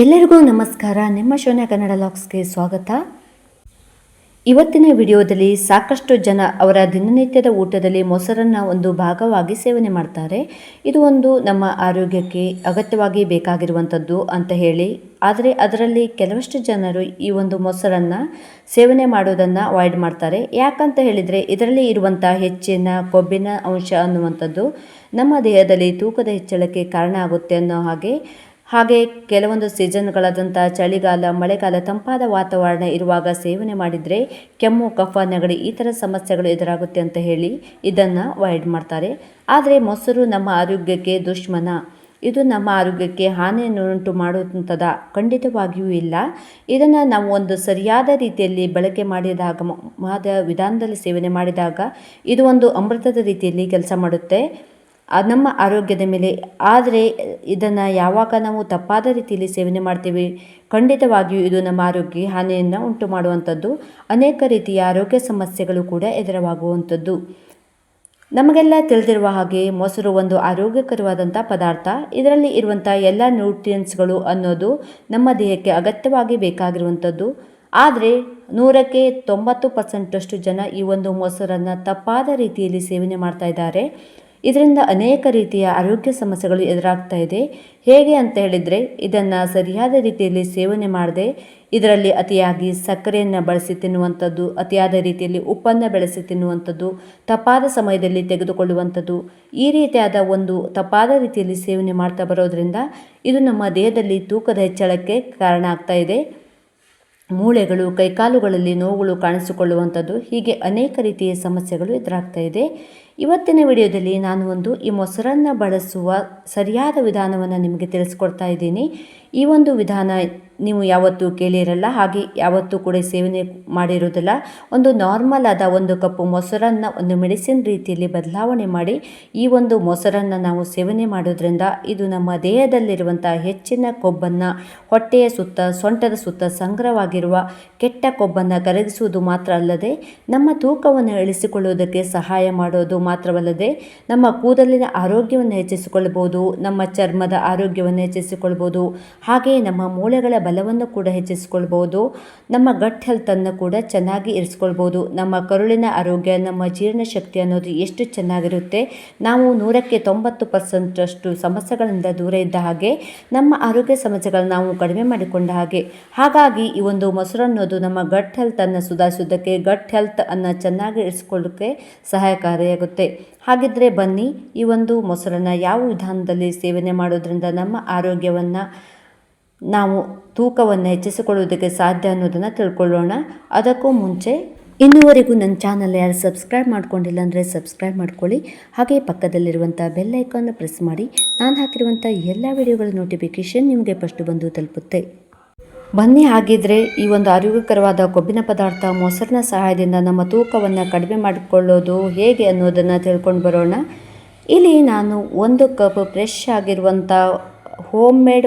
ಎಲ್ಲರಿಗೂ ನಮಸ್ಕಾರ. ನಿಮ್ಮ ಶೋನ್ಯ ಕನ್ನಡ ಲಾಗ್ಸ್ಗೆ ಸ್ವಾಗತ. ಇವತ್ತಿನ ವಿಡಿಯೋದಲ್ಲಿ ಸಾಕಷ್ಟು ಜನ ಅವರ ದಿನನಿತ್ಯದ ಊಟದಲ್ಲಿ ಮೊಸರನ್ನು ಒಂದು ಭಾಗವಾಗಿ ಸೇವನೆ ಮಾಡ್ತಾರೆ. ಇದು ಒಂದು ನಮ್ಮ ಆರೋಗ್ಯಕ್ಕೆ ಅಗತ್ಯವಾಗಿ ಬೇಕಾಗಿರುವಂಥದ್ದು ಅಂತ ಹೇಳಿ, ಆದರೆ ಅದರಲ್ಲಿ ಕೆಲವಷ್ಟು ಜನರು ಈ ಒಂದು ಮೊಸರನ್ನು ಸೇವನೆ ಮಾಡೋದನ್ನು ಅವಾಯ್ಡ್ ಮಾಡ್ತಾರೆ. ಯಾಕಂತ ಹೇಳಿದರೆ ಇದರಲ್ಲಿ ಇರುವಂಥ ಹೆಚ್ಚಿನ ಕೊಬ್ಬಿನ ಅಂಶ ಅನ್ನುವಂಥದ್ದು ನಮ್ಮ ದೇಹದಲ್ಲಿ ತೂಕದ ಹೆಚ್ಚಳಕ್ಕೆ ಕಾರಣ ಆಗುತ್ತೆ ಅನ್ನೋ ಹಾಗೆ ಕೆಲವೊಂದು ಸೀಸನ್ಗಳಾದಂಥ ಚಳಿಗಾಲ, ಮಳೆಗಾಲ, ತಂಪಾದ ವಾತಾವರಣ ಇರುವಾಗ ಸೇವನೆ ಮಾಡಿದರೆ ಕೆಮ್ಮು, ಕಫ, ನೆಗಡಿ ಈ ಥರ ಸಮಸ್ಯೆಗಳು ಎದುರಾಗುತ್ತೆ ಅಂತ ಹೇಳಿ ಇದನ್ನು ಅವಾಯ್ಡ್ ಮಾಡ್ತಾರೆ. ಆದರೆ ಮೊಸರು ನಮ್ಮ ಆರೋಗ್ಯಕ್ಕೆ ದುಶ್ಮನ, ಇದು ನಮ್ಮ ಆರೋಗ್ಯಕ್ಕೆ ಹಾನಿಯನ್ನುಂಟು ಮಾಡುವಂಥದ್ದು ಖಂಡಿತವಾಗಿಯೂ ಇಲ್ಲ. ಇದನ್ನು ನಾವು ಒಂದು ಸರಿಯಾದ ರೀತಿಯಲ್ಲಿ ಬಳಕೆ ಮಾಡಿದಾಗ ವಿಧಾನದಲ್ಲಿ ಸೇವನೆ ಮಾಡಿದಾಗ ಇದು ಒಂದು ಅಮೃತದ ರೀತಿಯಲ್ಲಿ ಕೆಲಸ ಮಾಡುತ್ತೆ ನಮ್ಮ ಆರೋಗ್ಯದ ಮೇಲೆ. ಆದರೆ ಇದನ್ನು ಯಾವಾಗ ನಾವು ತಪ್ಪಾದ ರೀತಿಯಲ್ಲಿ ಸೇವನೆ ಮಾಡ್ತೀವಿ, ಖಂಡಿತವಾಗಿಯೂ ಇದು ನಮ್ಮ ಆರೋಗ್ಯಕ್ಕೆ ಹಾನಿಯನ್ನು ಉಂಟು ಮಾಡುವಂಥದ್ದು, ಅನೇಕ ರೀತಿಯ ಆರೋಗ್ಯ ಸಮಸ್ಯೆಗಳು ಕೂಡ ಎದುರಾಗುವಂಥದ್ದು. ನಮಗೆಲ್ಲ ತಿಳಿದಿರುವ ಹಾಗೆ ಮೊಸರು ಒಂದು ಆರೋಗ್ಯಕರವಾದಂಥ ಪದಾರ್ಥ. ಇದರಲ್ಲಿ ಇರುವಂಥ ಎಲ್ಲ ನ್ಯೂಟ್ರಿಯೆಂಟ್ಸ್ಗಳು ಅನ್ನೋದು ನಮ್ಮ ದೇಹಕ್ಕೆ ಅಗತ್ಯವಾಗಿ ಬೇಕಾಗಿರುವಂಥದ್ದು. ಆದರೆ 100ಕ್ಕೆ 90% ಜನ ಈ ಒಂದು ಮೊಸರನ್ನು ತಪ್ಪಾದ ರೀತಿಯಲ್ಲಿ ಸೇವನೆ ಮಾಡ್ತಾ ಇದ್ದಾರೆ. ಇದರಿಂದ ಅನೇಕ ರೀತಿಯ ಆರೋಗ್ಯ ಸಮಸ್ಯೆಗಳು ಎದುರಾಗ್ತಾ ಇದೆ. ಹೇಗೆ ಅಂತ ಹೇಳಿದರೆ, ಇದನ್ನು ಸರಿಯಾದ ರೀತಿಯಲ್ಲಿ ಸೇವನೆ ಮಾಡದೆ ಇದರಲ್ಲಿ ಅತಿಯಾಗಿ ಸಕ್ಕರೆಯನ್ನು ಬಳಸಿ ತಿನ್ನುವಂಥದ್ದು, ಅತಿಯಾದ ರೀತಿಯಲ್ಲಿ ಉಪ್ಪನ್ನು ಬೆಳೆಸಿ ತಿನ್ನುವಂಥದ್ದು, ತಪ್ಪಾದ ಸಮಯದಲ್ಲಿ ತೆಗೆದುಕೊಳ್ಳುವಂಥದ್ದು, ಈ ರೀತಿಯಾದ ಒಂದು ತಪ್ಪಾದ ರೀತಿಯಲ್ಲಿ ಸೇವನೆ ಮಾಡ್ತಾ ಬರೋದರಿಂದ ಇದು ನಮ್ಮ ದೇಹದಲ್ಲಿ ತೂಕದ ಹೆಚ್ಚಳಕ್ಕೆ ಕಾರಣ ಆಗ್ತಾ ಇದೆ. ಮೂಳೆಗಳು, ಕೈಕಾಲುಗಳಲ್ಲಿ ನೋವುಗಳು ಕಾಣಿಸಿಕೊಳ್ಳುವಂಥದ್ದು, ಹೀಗೆ ಅನೇಕ ರೀತಿಯ ಸಮಸ್ಯೆಗಳು ಎದುರಾಗ್ತಾ ಇದೆ. ಇವತ್ತಿನ ವಿಡಿಯೋದಲ್ಲಿ ನಾನು ಈ ಮೊಸರನ್ನು ಬಳಸುವ ಸರಿಯಾದ ವಿಧಾನವನ್ನು ನಿಮಗೆ ತಿಳಿಸ್ಕೊಡ್ತಾ ಇದ್ದೀನಿ. ಈ ಒಂದು ವಿಧಾನ ನೀವು ಯಾವತ್ತೂ ಕೇಳಿರಲ್ಲ, ಹಾಗೆ ಯಾವತ್ತೂ ಕೂಡ ಸೇವನೆ ಮಾಡಿರೋದಿಲ್ಲ. ಒಂದು ನಾರ್ಮಲ್ ಆದ 1 ಕಪ್ ಮೊಸರನ್ನು ಒಂದು ಮೆಡಿಸಿನ್ ರೀತಿಯಲ್ಲಿ ಬದಲಾವಣೆ ಮಾಡಿ ಈ ಒಂದು ಮೊಸರನ್ನು ನಾವು ಸೇವನೆ ಮಾಡೋದ್ರಿಂದ ಇದು ನಮ್ಮ ದೇಹದಲ್ಲಿರುವಂಥ ಹೆಚ್ಚಿನ ಕೊಬ್ಬನ್ನು, ಹೊಟ್ಟೆಯ ಸುತ್ತ, ಸೊಂಟದ ಸುತ್ತ ಸಂಗ್ರಹವಾಗಿರುವ ಕೆಟ್ಟ ಕೊಬ್ಬನ್ನು ಕರಗಿಸುವುದು ಮಾತ್ರ ಅಲ್ಲದೆ ನಮ್ಮ ತೂಕವನ್ನು ಇಳಿಸಿಕೊಳ್ಳುವುದಕ್ಕೆ ಸಹಾಯ ಮಾಡೋದು ಮಾತ್ರವಲ್ಲದೆ ನಮ್ಮ ಕೂದಲಿನ ಆರೋಗ್ಯವನ್ನು ಹೆಚ್ಚಿಸಿಕೊಳ್ಳಬಹುದು, ನಮ್ಮ ಚರ್ಮದ ಆರೋಗ್ಯವನ್ನು ಹೆಚ್ಚಿಸಿಕೊಳ್ಬೋದು, ಹಾಗೆಯೇ ನಮ್ಮ ಮೂಳೆಗಳ ಬಲವನ್ನು ಕೂಡ ಹೆಚ್ಚಿಸಿಕೊಳ್ಬೋದು, ನಮ್ಮ ಗಟ್ ಹೆಲ್ತನ್ನು ಕೂಡ ಚೆನ್ನಾಗಿ ಇರಿಸ್ಕೊಳ್ಬೋದು. ನಮ್ಮ ಕರುಳಿನ ಆರೋಗ್ಯ, ನಮ್ಮ ಜೀರ್ಣಶಕ್ತಿ ಅನ್ನೋದು ಎಷ್ಟು ಚೆನ್ನಾಗಿರುತ್ತೆ, ನಾವು 100ಕ್ಕೆ 90% ಸಮಸ್ಯೆಗಳಿಂದ ದೂರ ಇದ್ದ ಹಾಗೆ, ನಮ್ಮ ಆರೋಗ್ಯ ಸಮಸ್ಯೆಗಳನ್ನು ನಾವು ಕಡಿಮೆ ಮಾಡಿಕೊಂಡ ಹಾಗೆ. ಹಾಗಾಗಿ ಈ ಒಂದು ಮೊಸರು ಅನ್ನೋದು ನಮ್ಮ ಗಟ್ ಹೆಲ್ತನ್ನು ಸುಧಾರಿಸೋದಕ್ಕೆ, ಗಟ್ ಹೆಲ್ತ್ ಅನ್ನು ಚೆನ್ನಾಗಿ ಇರಿಸ್ಕೊಳ್ಳೋಕ್ಕೆ ಸಹಾಯಕಾರಿಯಾಗುತ್ತೆ. ಹಾಗಿದ್ರೆ ಬನ್ನಿ, ಈ ಒಂದು ಮೊಸರನ್ನು ಯಾವ ವಿಧಾನದಲ್ಲಿ ಸೇವನೆ ಮಾಡೋದ್ರಿಂದ ನಮ್ಮ ಆರೋಗ್ಯವನ್ನು, ನಾವು ತೂಕವನ್ನು ಹೆಚ್ಚಿಸಿಕೊಳ್ಳುವುದಕ್ಕೆ ಸಾಧ್ಯ ಅನ್ನೋದನ್ನು ತಿಳ್ಕೊಳ್ಳೋಣ. ಅದಕ್ಕೂ ಮುಂಚೆ ಇನ್ನುವರೆಗೂ ನನ್ನ ಚಾನಲ್ ಯಾರು ಸಬ್ಸ್ಕ್ರೈಬ್ ಮಾಡ್ಕೊಂಡಿಲ್ಲ ಅಂದರೆ ಸಬ್ಸ್ಕ್ರೈಬ್ ಮಾಡ್ಕೊಳ್ಳಿ, ಹಾಗೆ ಪಕ್ಕದಲ್ಲಿರುವಂಥ ಬೆಲ್ ಐಕಾನ್ನ ಪ್ರೆಸ್ ಮಾಡಿ. ನಾನು ಹಾಕಿರುವಂಥ ಎಲ್ಲ ವಿಡಿಯೋಗಳ ನೋಟಿಫಿಕೇಷನ್ ನಿಮಗೆ ಫಸ್ಟ್ ಬಂದು ತಲುಪುತ್ತೆ. ಬನ್ನಿ, ಹಾಗಿದ್ರೆ ಈ ಒಂದು ಆರೋಗ್ಯಕರವಾದ ಕೊಬ್ಬಿನ ಪದಾರ್ಥ ಮೊಸರಿನ ಸಹಾಯದಿಂದ ನಮ್ಮ ತೂಕವನ್ನು ಕಡಿಮೆ ಮಾಡಿಕೊಳ್ಳೋದು ಹೇಗೆ ಅನ್ನೋದನ್ನು ತಿಳ್ಕೊಂಡು ಬರೋಣ. ಇಲ್ಲಿ ನಾನು 1 ಕಪ್ ಫ್ರೆಶ್ ಆಗಿರುವಂಥ ಹೋಮ್ ಮೇಡ್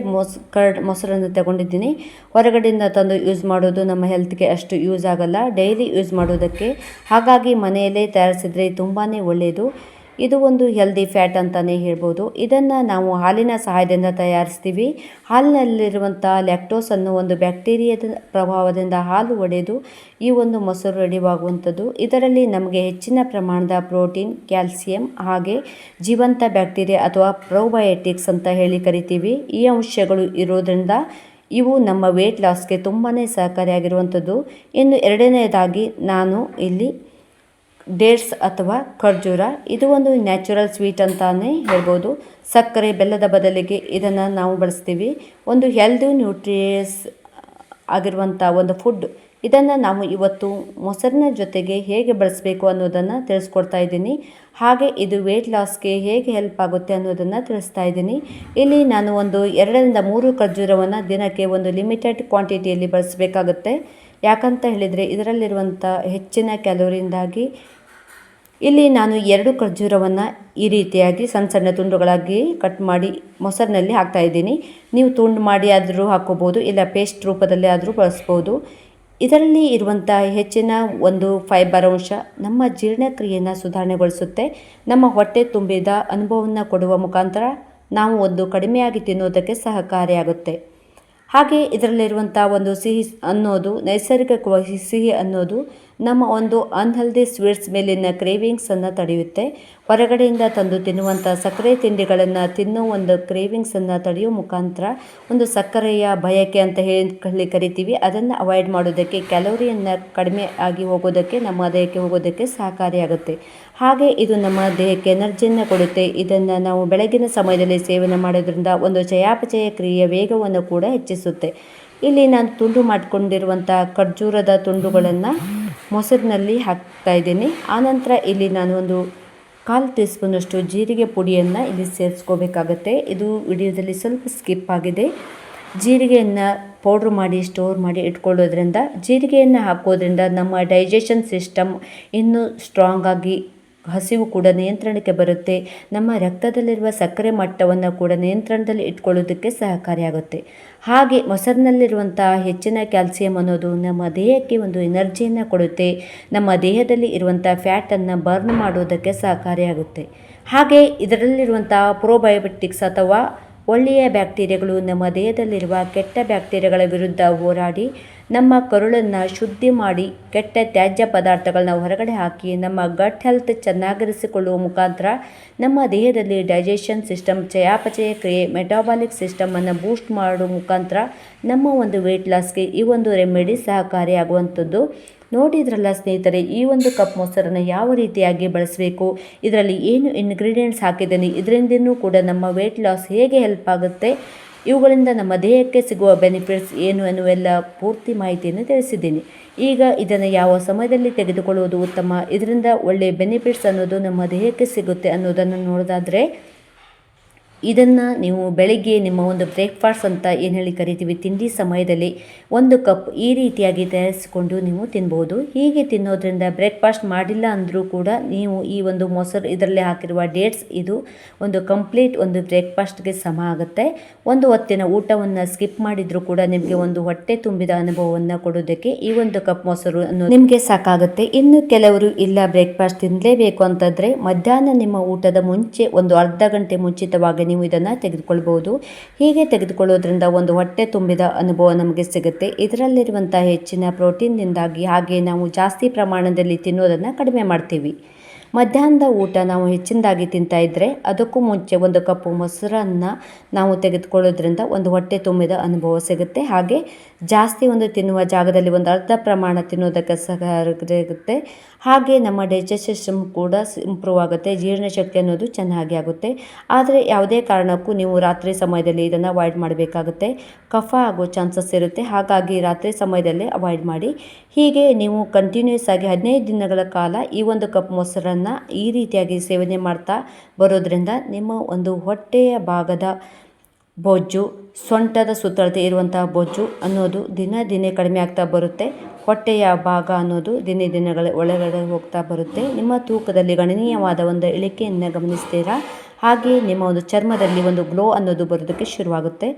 ಮೊಸರನ್ನು ತಗೊಂಡಿದ್ದೀನಿ. ಹೊರಗಡೆಯಿಂದ ತಂದು ಯೂಸ್ ಮಾಡೋದು ನಮ್ಮ ಹೆಲ್ತ್ಗೆ ಅಷ್ಟು ಯೂಸ್ ಆಗಲ್ಲ, ಡೈಲಿ ಯೂಸ್ ಮಾಡೋದಕ್ಕೆ. ಹಾಗಾಗಿ ಮನೆಯಲ್ಲೇ ತಯಾರಿಸಿದರೆ ತುಂಬಾ ಒಳ್ಳೆಯದು. ಇದು ಒಂದು ಹೆಲ್ದಿ ಫ್ಯಾಟ್ ಅಂತಲೇ ಹೇಳ್ಬೋದು. ಇದನ್ನು ನಾವು ಹಾಲಿನ ಸಹಾಯದಿಂದ ತಯಾರಿಸ್ತೀವಿ. ಹಾಲಿನಲ್ಲಿರುವಂಥ ಲ್ಯಾಕ್ಟೋಸನ್ನು ಒಂದು ಬ್ಯಾಕ್ಟೀರಿಯಾದ ಪ್ರಭಾವದಿಂದ ಹಾಲು ಒಡೆದು ಈ ಒಂದು ಮೊಸರು ರೆಡಿಯಾಗುವಂಥದ್ದು. ಇದರಲ್ಲಿ ನಮಗೆ ಹೆಚ್ಚಿನ ಪ್ರಮಾಣದ ಪ್ರೋಟೀನ್, ಕ್ಯಾಲ್ಸಿಯಂ, ಹಾಗೆ ಜೀವಂತ ಬ್ಯಾಕ್ಟೀರಿಯಾ ಅಥವಾ ಪ್ರೊಬಯೋಟಿಕ್ಸ್ ಅಂತ ಹೇಳಿ ಕರಿತೀವಿ, ಈ ಅಂಶಗಳು ಇರೋದ್ರಿಂದ ಇವು ನಮ್ಮ ವೆಯ್ಟ್ ಲಾಸ್ಗೆ ತುಂಬಾ ಸಹಕಾರಿಯಾಗಿರುವಂಥದ್ದು. ಇನ್ನು ಎರಡನೇದಾಗಿ ನಾನು ಇಲ್ಲಿ ಡೇಟ್ಸ್ ಅಥವಾ ಖರ್ಜೂರ, ಇದು ಒಂದು ನ್ಯಾಚುರಲ್ ಸ್ವೀಟ್ ಅಂತಲೇ ಹೇಳ್ಬೋದು. ಸಕ್ಕರೆ, ಬೆಲ್ಲದ ಬದಲಿಗೆ ಇದನ್ನು ನಾವು ಬಳಸ್ತೀವಿ. ಒಂದು ಹೆಲ್ದಿ ನ್ಯೂಟ್ರಿಯಸ್ ಆಗಿರುವಂಥ ಒಂದು ಫುಡ್. ಇದನ್ನು ನಾವು ಇವತ್ತು ಮೊಸರಿನ ಜೊತೆಗೆ ಹೇಗೆ ಬಳಸಬೇಕು ಅನ್ನೋದನ್ನು ತಿಳಿಸ್ಕೊಡ್ತಾ ಇದ್ದೀನಿ. ಹಾಗೆ ಇದು ವೆಯ್ಟ್ ಲಾಸ್ಗೆ ಹೇಗೆ ಹೆಲ್ಪ್ ಆಗುತ್ತೆ ಅನ್ನೋದನ್ನು ತಿಳಿಸ್ತಾ ಇದ್ದೀನಿ. ಇಲ್ಲಿ ನಾನು 2 ರಿಂದ 3 ಖರ್ಜೂರವನ್ನು ದಿನಕ್ಕೆ ಒಂದು ಲಿಮಿಟೆಡ್ ಕ್ವಾಂಟಿಟಿಯಲ್ಲಿ ಬಳಸಬೇಕಾಗುತ್ತೆ. ಯಾಕಂತ ಹೇಳಿದರೆ ಇದರಲ್ಲಿರುವಂಥ ಹೆಚ್ಚಿನ ಕ್ಯಾಲೋರಿಯಿಂದಾಗಿ ಇಲ್ಲಿ ನಾನು 2 ಖರ್ಜೂರವನ್ನು ಈ ರೀತಿಯಾಗಿ ಸಣ್ಣ ಸಣ್ಣ ತುಂಡುಗಳಾಗಿ ಕಟ್ ಮಾಡಿ ಮೊಸರಿನಲ್ಲಿ ಹಾಕ್ತಾಯಿದ್ದೀನಿ. ನೀವು ತುಂಡು ಮಾಡಿ ಆದರೂ ಹಾಕ್ಕೋಬೋದು, ಇಲ್ಲ ಪೇಸ್ಟ್ ರೂಪದಲ್ಲಿ ಆದರೂ ಬಳಸ್ಬೋದು. ಇದರಲ್ಲಿ ಇರುವಂಥ ಹೆಚ್ಚಿನ ಒಂದು ಫೈಬರ್ ಅಂಶ ನಮ್ಮ ಜೀರ್ಣಕ್ರಿಯೆಯನ್ನು ಸುಧಾರಣೆಗೊಳಿಸುತ್ತೆ. ನಮ್ಮ ಹೊಟ್ಟೆ ತುಂಬಿದ ಅನುಭವವನ್ನು ಕೊಡುವ ಮುಖಾಂತರ ನಾವು ಒಂದು ಕಡಿಮೆಯಾಗಿ ತಿನ್ನೋದಕ್ಕೆ ಸಹಕಾರಿಯಾಗುತ್ತೆ. ಹಾಗೆ ಇದರಲ್ಲಿರುವಂಥ ಒಂದು ಸಿಹಿ ಅನ್ನೋದು ನೈಸರ್ಗಿಕವಾಗಿ ಸಿಹಿ ಅನ್ನೋದು ನಮ್ಮ ಒಂದು ಅನ್ಹೆಲ್ದಿ ಸ್ವೀಟ್ಸ್ ಮೇಲಿನ ಕ್ರೇವಿಂಗ್ಸನ್ನು ತಡೆಯುತ್ತೆ. ಹೊರಗಡೆಯಿಂದ ತಂದು ತಿನ್ನುವಂಥ ಸಕ್ಕರೆ ತಿಂಡಿಗಳನ್ನು ತಿನ್ನೋ ಒಂದು ಕ್ರೇವಿಂಗ್ಸನ್ನು ತಡೆಯೋ ಮುಖಾಂತರ ಒಂದು ಸಕ್ಕರೆಯ ಬಯಕೆ ಅಂತ ಹೇಳಿ ಕರಿತೀವಿ, ಅದನ್ನು ಅವಾಯ್ಡ್ ಮಾಡೋದಕ್ಕೆ, ಕ್ಯಾಲೋರಿಯನ್ನು ಕಡಿಮೆ ಆಗಿ ಹೋಗೋದಕ್ಕೆ, ನಮ್ಮ ದೇಹಕ್ಕೆ ಹೋಗೋದಕ್ಕೆ ಸಹಕಾರಿಯಾಗುತ್ತೆ. ಹಾಗೆ ಇದು ನಮ್ಮ ದೇಹಕ್ಕೆ ಎನರ್ಜಿಯನ್ನು ಕೊಡುತ್ತೆ. ಇದನ್ನು ನಾವು ಬೆಳಗಿನ ಸಮಯದಲ್ಲಿ ಸೇವನೆ ಮಾಡೋದ್ರಿಂದ ಒಂದು ಚಯಾಪಚಯ ಕ್ರಿಯೆಯ ವೇಗವನ್ನು ಕೂಡ ಹೆಚ್ಚಿಸುತ್ತೆ. ಇಲ್ಲಿ ನಾನು ತುಂಡು ಮಾಡಿಕೊಂಡಿರುವಂಥ ಖರ್ಜೂರದ ತುಂಡುಗಳನ್ನು ಮೊಸರಿನಲ್ಲಿ ಹಾಕ್ತಾ ಇದ್ದೀನಿ. ಆನಂತರ ಇಲ್ಲಿ ನಾನು ಒಂದು 1/4 ಟೀ ಸ್ಪೂನಷ್ಟು ಜೀರಿಗೆ ಪುಡಿಯನ್ನು ಇಲ್ಲಿ ಸೇರಿಸ್ಕೋಬೇಕಾಗತ್ತೆ. ಇದು ವಿಡಿಯೋದಲ್ಲಿ ಸ್ವಲ್ಪ ಸ್ಕಿಪ್ ಆಗಿದೆ. ಜೀರಿಗೆಯನ್ನು ಪೌಡ್ರ್ ಮಾಡಿ ಸ್ಟೋರ್ ಮಾಡಿ ಇಟ್ಕೊಳ್ಳೋದ್ರಿಂದ, ಜೀರಿಗೆಯನ್ನು ಹಾಕೋದ್ರಿಂದ ನಮ್ಮ ಡೈಜೆಷನ್ ಸಿಸ್ಟಮ್ ಇನ್ನೂ ಸ್ಟ್ರಾಂಗ್ ಆಗಿ, ಹಸಿವು ಕೂಡ ನಿಯಂತ್ರಣಕ್ಕೆ ಬರುತ್ತೆ. ನಮ್ಮ ರಕ್ತದಲ್ಲಿರುವ ಸಕ್ಕರೆ ಮಟ್ಟವನ್ನು ಕೂಡ ನಿಯಂತ್ರಣದಲ್ಲಿ ಇಟ್ಕೊಳ್ಳೋದಕ್ಕೆ ಸಹಕಾರಿಯಾಗುತ್ತೆ. ಹಾಗೆ ಮೊಸರಿನಲ್ಲಿರುವಂಥ ಹೆಚ್ಚಿನ ಕ್ಯಾಲ್ಸಿಯಂ ಅನ್ನೋದು ನಮ್ಮ ದೇಹಕ್ಕೆ ಒಂದು ಎನರ್ಜಿಯನ್ನು ಕೊಡುತ್ತೆ. ನಮ್ಮ ದೇಹದಲ್ಲಿ ಇರುವಂಥ ಫ್ಯಾಟನ್ನು ಬರ್ನ್ ಮಾಡೋದಕ್ಕೆ ಸಹಕಾರಿಯಾಗುತ್ತೆ. ಹಾಗೆ ಇದರಲ್ಲಿರುವಂಥ ಪ್ರೋಬಯೋಟಿಕ್ಸ್ ಅಥವಾ ಒಳ್ಳೆಯ ಬ್ಯಾಕ್ಟೀರಿಯಾಗಳು ನಮ್ಮ ದೇಹದಲ್ಲಿರುವ ಕೆಟ್ಟ ಬ್ಯಾಕ್ಟೀರಿಯಾಗಳ ವಿರುದ್ಧ ಹೋರಾಡಿ ನಮ್ಮ ಕರುಳನ್ನು ಶುದ್ಧಿ ಮಾಡಿ, ಕೆಟ್ಟ ತ್ಯಾಜ್ಯ ಪದಾರ್ಥಗಳನ್ನ ಹೊರಗಡೆ ಹಾಕಿ ನಮ್ಮ ಗಟ್ ಹೆಲ್ತ್ ಚೆನ್ನಾಗಿರಿಸಿಕೊಳ್ಳುವ ಮುಖಾಂತರ ನಮ್ಮ ದೇಹದಲ್ಲಿ ಡೈಜೆಷನ್ ಸಿಸ್ಟಮ್, ಚಯಾಪಚಯ ಕ್ರಿಯೆ, ಮೆಟಾಬಾಲಿಕ್ ಸಿಸ್ಟಮನ್ನು ಬೂಸ್ಟ್ ಮಾಡೋ ಮುಖಾಂತರ ನಮ್ಮ ಒಂದು ವೆಯ್ಟ್ ಲಾಸ್ಗೆ ಈ ಒಂದು ರೆಮಿಡಿ ಸಹಕಾರಿಯಾಗುವಂಥದ್ದು. ನೋಡಿದ್ರಲ್ಲ ಸ್ನೇಹಿತರೆ, ಈ ಒಂದು ಕಪ್ ಮೊಸರನ್ನು ಯಾವ ರೀತಿಯಾಗಿ ಬಳಸಬೇಕು, ಇದರಲ್ಲಿ ಏನು ಇಂಗ್ರೀಡಿಯೆಂಟ್ಸ್ ಹಾಕಿದ್ದೀನಿ, ಇದರಿಂದನೂ ಕೂಡ ನಮ್ಮ ವೆಯ್ಟ್ ಲಾಸ್ ಹೇಗೆ ಹೆಲ್ಪ್ ಆಗುತ್ತೆ, ಇವುಗಳಿಂದ ನಮ್ಮ ದೇಹಕ್ಕೆ ಸಿಗುವ ಬೆನಿಫಿಟ್ಸ್ ಏನು ಎನ್ನುವೆಲ್ಲ ಪೂರ್ತಿ ಮಾಹಿತಿಯನ್ನು ತಿಳಿಸಿದ್ದೀನಿ. ಈಗ ಇದನ್ನು ಯಾವ ಸಮಯದಲ್ಲಿ ತೆಗೆದುಕೊಳ್ಳುವುದು ಉತ್ತಮ, ಇದರಿಂದ ಒಳ್ಳೆಯ ಬೆನಿಫಿಟ್ಸ್ ಅನ್ನೋದು ನಮ್ಮ ದೇಹಕ್ಕೆ ಸಿಗುತ್ತೆ ಅನ್ನೋದನ್ನು ನೋಡೋದಾದರೆ, ಇದನ್ನು ನೀವು ಬೆಳಗ್ಗೆ ನಿಮ್ಮ ಒಂದು ಬ್ರೇಕ್ಫಾಸ್ಟ್ ಅಂತ ಏನು ಹೇಳಿ ಕರಿತೀವಿ, ತಿಂಡಿ ಸಮಯದಲ್ಲಿ 1 ಕಪ್ ಈ ರೀತಿಯಾಗಿ ತಯಾರಿಸಿಕೊಂಡು ನೀವು ತಿನ್ಬೋದು. ಹೀಗೆ ತಿನ್ನೋದ್ರಿಂದ ಬ್ರೇಕ್ಫಾಸ್ಟ್ ಮಾಡಿಲ್ಲ ಅಂದರೂ ಕೂಡ ನೀವು ಈ ಒಂದು ಮೊಸರು ಇದರಲ್ಲಿ ಹಾಕಿರುವ ಡೇಟ್ಸ್, ಇದು ಒಂದು ಕಂಪ್ಲೀಟ್ ಒಂದು ಬ್ರೇಕ್ಫಾಸ್ಟ್ಗೆ ಸಮ ಆಗುತ್ತೆ. ಒಂದು ಹೊತ್ತಿನ ಊಟವನ್ನು ಸ್ಕಿಪ್ ಮಾಡಿದರೂ ಕೂಡ ನಿಮಗೆ ಒಂದು ಹೊಟ್ಟೆ ತುಂಬಿದ ಅನುಭವವನ್ನು ಕೊಡೋದಕ್ಕೆ ಈ 1 ಕಪ್ ಮೊಸರು ಅನ್ನೋದು ನಿಮಗೆ ಸಾಕಾಗುತ್ತೆ. ಇನ್ನು ಕೆಲವರು ಇಲ್ಲ ಬ್ರೇಕ್ಫಾಸ್ಟ್ ತಿನ್ನಲೇಬೇಕು ಅಂತಂದರೆ ಮಧ್ಯಾಹ್ನ ನಿಮ್ಮ ಊಟದ ಮುಂಚೆ ಒಂದು ಅರ್ಧ ಗಂಟೆ ಮುಂಚಿತವಾಗಿ ನೀವು ಇದನ್ನು ತೆಗೆದುಕೊಳ್ಬೋದು. ಹೀಗೆ ತೆಗೆದುಕೊಳ್ಳೋದ್ರಿಂದ ಒಂದು ಹೊಟ್ಟೆ ತುಂಬಿದ ಅನುಭವ ನಮಗೆ ಸಿಗುತ್ತೆ. ಇದರಲ್ಲಿರುವಂಥ ಹೆಚ್ಚಿನ ಪ್ರೋಟೀನ್ನಿಂದಾಗಿ, ಹಾಗೆ ನಾವು ಜಾಸ್ತಿ ಪ್ರಮಾಣದಲ್ಲಿ ತಿನ್ನೋದನ್ನು ಕಡಿಮೆ ಮಾಡ್ತೀವಿ. ಮಧ್ಯಾಹ್ನದ ಊಟ ನಾವು ಹೆಚ್ಚಿನದಾಗಿ ತಿಂತಾ ಇದ್ದರೆ ಅದಕ್ಕೂ ಮುಂಚೆ 1 ಕಪ್ ಮೊಸರನ್ನು ನಾವು ತೆಗೆದುಕೊಳ್ಳೋದ್ರಿಂದ ಒಂದು ಹೊಟ್ಟೆ ತುಂಬಿದ ಅನುಭವ ಸಿಗುತ್ತೆ. ಹಾಗೆ ಜಾಸ್ತಿ ಒಂದು ತಿನ್ನುವ ಜಾಗದಲ್ಲಿ ಒಂದು ಅರ್ಧ ಪ್ರಮಾಣ ತಿನ್ನೋದಕ್ಕೆ ಸಹಕಾರಿಯಾಗುತ್ತೆ. ಹಾಗೆ ನಮ್ಮ ಡೈಜೆಸ್ಟ್ ಸಿಸ್ಟಮ್ ಕೂಡ ಇಂಪ್ರೂವ್ ಆಗುತ್ತೆ, ಜೀರ್ಣಶಕ್ತಿ ಅನ್ನೋದು ಚೆನ್ನಾಗಿ ಆಗುತ್ತೆ. ಆದರೆ ಯಾವುದೇ ಕಾರಣಕ್ಕೂ ನೀವು ರಾತ್ರಿ ಸಮಯದಲ್ಲಿ ಇದನ್ನು ಅವಾಯ್ಡ್ ಮಾಡಬೇಕಾಗುತ್ತೆ. ಕಫ ಆಗೋ ಚಾನ್ಸಸ್ ಇರುತ್ತೆ. ಹಾಗಾಗಿ ರಾತ್ರಿ ಸಮಯದಲ್ಲೇ ಅವಾಯ್ಡ್ ಮಾಡಿ. ಹೀಗೆ ನೀವು ಕಂಟಿನ್ಯೂಸ್ ಆಗಿ 15 ದಿನಗಳ ಕಾಲ ಈ 1 ಕಪ್ ಮೊಸರನ್ನು ಈ ರೀತಿಯಾಗಿ ಸೇವನೆ ಮಾಡ್ತಾ ಬರೋದ್ರಿಂದ ನಿಮ್ಮ ಒಂದು ಹೊಟ್ಟೆಯ ಭಾಗದ ಬೊಜ್ಜು, ಸೊಂಟದ ಸುತ್ತಳತೆ ಇರುವಂತಹ ಬೊಜ್ಜು ಅನ್ನೋದು ದಿನೇ ಕಡಿಮೆ ಆಗ್ತಾ ಬರುತ್ತೆ. ಹೊಟ್ಟೆಯ ಭಾಗ ಅನ್ನೋದು ದಿನಗಳ ಒಳಗಡೆ ಹೋಗ್ತಾ ಬರುತ್ತೆ. ನಿಮ್ಮ ತೂಕದಲ್ಲಿ ಗಣನೀಯವಾದ ಒಂದು ಇಳಿಕೆಯನ್ನು ಗಮನಿಸ್ತೀರಾ. ಹಾಗೆ ನಿಮ್ಮ ಒಂದು ಚರ್ಮದಲ್ಲಿ ಒಂದು ಗ್ಲೋ ಅನ್ನೋದು ಬರೋದಕ್ಕೆ ಶುರುವಾಗುತ್ತೆ.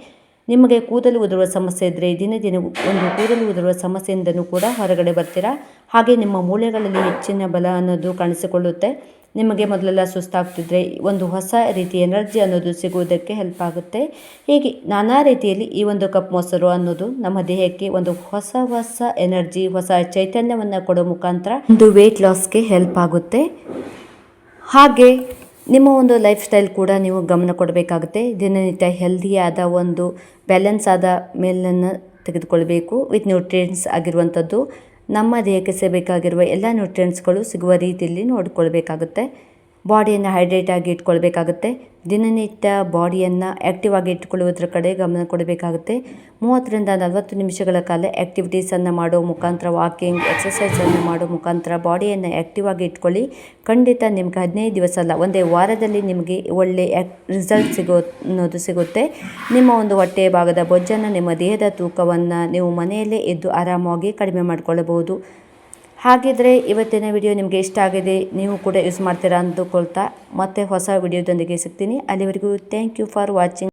ನಿಮಗೆ ಕೂದಲು ಉದುರುವ ಸಮಸ್ಯೆ ಇದ್ದರೆ ದಿನ ಒಂದು ಕೂದಲು ಉದುರುವ ಸಮಸ್ಯೆಯಿಂದನೂ ಕೂಡ ಹೊರಗಡೆ ಬರ್ತೀರಾ. ಹಾಗೆ ನಿಮ್ಮ ಮೂಳೆಗಳಲ್ಲಿ ಹೆಚ್ಚಿನ ಬಲ ಅನ್ನೋದು ಕಾಣಿಸಿಕೊಳ್ಳುತ್ತೆ. ನಿಮಗೆ ಮೊದಲೆಲ್ಲ ಸುಸ್ತಾಗ್ತಿದ್ರೆ ಒಂದು ಹೊಸ ರೀತಿ ಎನರ್ಜಿ ಅನ್ನೋದು ಸಿಗುವುದಕ್ಕೆ ಹೆಲ್ಪ್ ಆಗುತ್ತೆ. ಹೀಗೆ ನಾನಾ ರೀತಿಯಲ್ಲಿ ಈ 1 ಕಪ್ ಮೊಸರು ಅನ್ನೋದು ನಮ್ಮ ದೇಹಕ್ಕೆ ಒಂದು ಹೊಸ ಎನರ್ಜಿ, ಹೊಸ ಚೈತನ್ಯವನ್ನು ಕೊಡೋ ಮುಖಾಂತರ ಒಂದು ವೆಯ್ಟ್ ಲಾಸ್ಗೆ ಹೆಲ್ಪ್ ಆಗುತ್ತೆ. ಹಾಗೆ ನಿಮ್ಮ ಒಂದು ಲೈಫ್ ಸ್ಟೈಲ್ ಕೂಡ ನೀವು ಗಮನ ಕೊಡಬೇಕಾಗುತ್ತೆ. ದಿನನಿತ್ಯ ಹೆಲ್ದಿಯಾದ ಒಂದು ಬ್ಯಾಲೆನ್ಸ್ ಆದ ಮೇಲನ್ನು ತೆಗೆದುಕೊಳ್ಬೇಕು. ವಿತ್ ನ್ಯೂಟ್ರಿಯೆಂಟ್ಸ್ ಆಗಿರುವಂಥದ್ದು, ನಮ್ಮ ದೇಹಕ್ಕೆ ಸಿಗಬೇಕಾಗಿರುವ ಎಲ್ಲ ನ್ಯೂಟ್ರಿಯೆಂಟ್ಸ್ಗಳು ಸಿಗುವ ರೀತಿಯಲ್ಲಿ ನೋಡಿಕೊಳ್ಬೇಕಾಗುತ್ತೆ. ಬಾಡಿಯನ್ನು ಹೈಡ್ರೇಟ್ ಆಗಿ ಇಟ್ಕೊಳ್ಬೇಕಾಗುತ್ತೆ. ದಿನನಿತ್ಯ ಬಾಡಿಯನ್ನು ಆ್ಯಕ್ಟಿವ್ ಆಗಿ ಇಟ್ಕೊಳ್ಳುವುದರ ಕಡೆ ಗಮನ ಕೊಡಬೇಕಾಗುತ್ತೆ. 30 ರಿಂದ 40 ನಿಮಿಷಗಳ ಕಾಲ ಆ್ಯಕ್ಟಿವಿಟೀಸನ್ನು ಮಾಡೋ ಮುಖಾಂತರ, ವಾಕಿಂಗ್, ಎಕ್ಸಸೈಸನ್ನು ಮಾಡೋ ಮುಖಾಂತರ ಬಾಡಿಯನ್ನು ಆ್ಯಕ್ಟಿವ್ ಆಗಿ ಇಟ್ಕೊಳ್ಳಿ. ಖಂಡಿತ ನಿಮ್ಗೆ 15 ದಿವಸ ಅಲ್ಲ, ಒಂದೇ ವಾರದಲ್ಲಿ ನಿಮಗೆ ಒಳ್ಳೆಯ ರಿಸಲ್ಟ್ ಅನ್ನೋದು ಸಿಗುತ್ತೆ. ನಿಮ್ಮ ಒಂದು ಹೊಟ್ಟೆಯ ಭಾಗದ ಬೊಜ್ಜನ್ನು, ನಿಮ್ಮ ದೇಹದ ತೂಕವನ್ನು ನೀವು ಮನೆಯಲ್ಲೇ ಇದ್ದು ಆರಾಮಾಗಿ ಕಡಿಮೆ ಮಾಡಿಕೊಳ್ಳಬಹುದು. ಹಾಗಿದ್ರೆ ಇವತ್ತಿನ ವಿಡಿಯೋ ನಿಮಗೆ ಇಷ್ಟ ಆಗಿದೆ, ನೀವು ಕೂಡ ಯೂಸ್ ಮಾಡ್ತೀರಾ ಅಂದುಕೊಳ್ತಾ ಮತ್ತೆ ಹೊಸ ವಿಡಿಯೋದೊಂದಿಗೆ ಸಿಗ್ತೀನಿ. ಅಲ್ಲಿವರೆಗೂ ಥ್ಯಾಂಕ್ ಯು ಫಾರ್ ವಾಚಿಂಗ್.